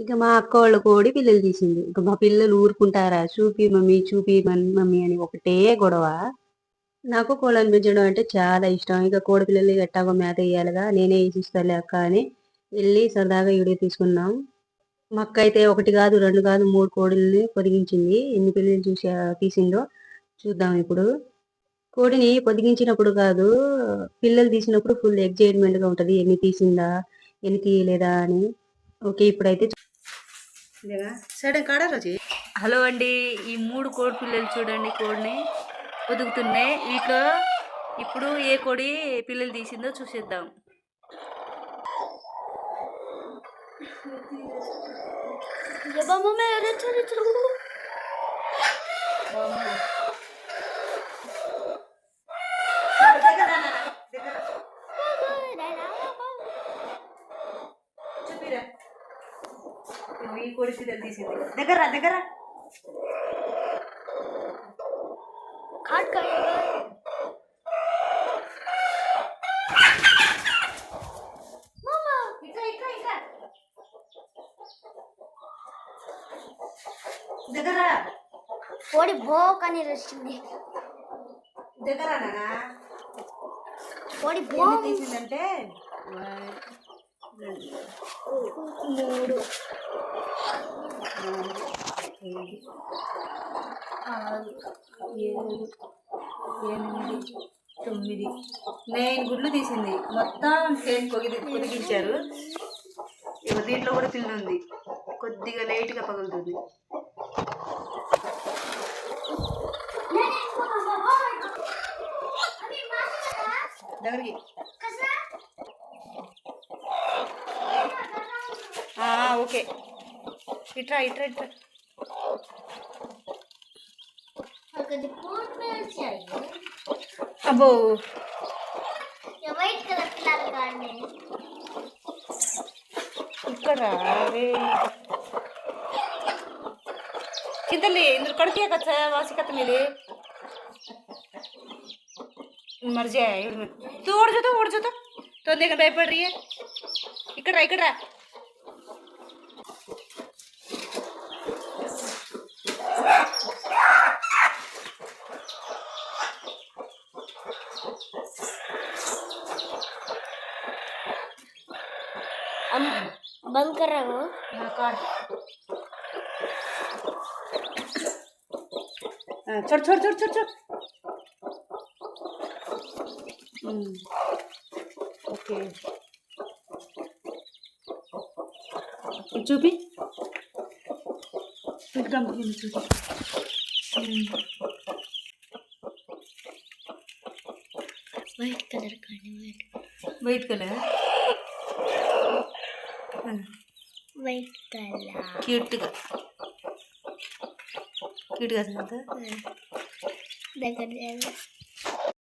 ఇక మా అక్క వాళ్ళ కోడి పిల్లలు తీసింది. ఇక మా పిల్లలు ఊరుకుంటారా? చూపి మమ్మీ, చూపి మమ్మీ అని ఒకటే గొడవ. నాకు కోళ్ళని పెంచడం అంటే చాలా ఇష్టం. ఇక కోడి పిల్లలు ఎట్టాగో మేత వేయాలిగా, నేనే వేసిస్తాలే అక్క అని వెళ్ళి సరదాగా వీడియో తీసుకున్నాం. మా అక్క అయితే 1 కాదు, 2 కాదు, 3 కోడిల్ని పొదిగించింది. ఎన్ని పిల్లలు తీసిందో చూద్దాం ఇప్పుడు. కోడిని పొదిగించినప్పుడు కాదు, పిల్లలు తీసినప్పుడు ఫుల్ ఎగ్జైట్మెంట్ గా ఉంటది. ఎన్ని తీసిందా, ఎన్ని తీయలేదా అని. ఓకే, ఇప్పుడైతే హలో అండి. ఈ 3 కోడి పిల్లలు చూడండి, కోడిని పొదుగుతున్నాయి. వీటిలో ఇప్పుడు ఏ కోడి పిల్లలు తీసిందో చూసేద్దాం. ఈ కోడి పిల్లలు తీసింది. దగ్గర కోడి బోకని రచింది. దగ్గర కోడి తీసిందంటే 3 4 5 6 7 8 9 గుడ్లు తీసింది. మొత్తం సేమ్ పొదిగించారు. ఇక దీంట్లో కూడా పిల్ల ఉంది, కొద్దిగా లైట్గా పగులుతుంది. దగ్గరికి ఓకే. ఇట్రా అబ్బో, వైట్ కలర్ పిల్లలు ఇక్కడ చింతలి ఇందులో కడికే కచ్చా వాసికత్త మీది मर जाए तू उड़ जाता तो देखा भयपड़ रही है. ఇక్కడ రా. बंद कर रहा हूँ. छोड़. ఓకే, చూపి వైట్ కలర్ క్యూట్గా దగ్గర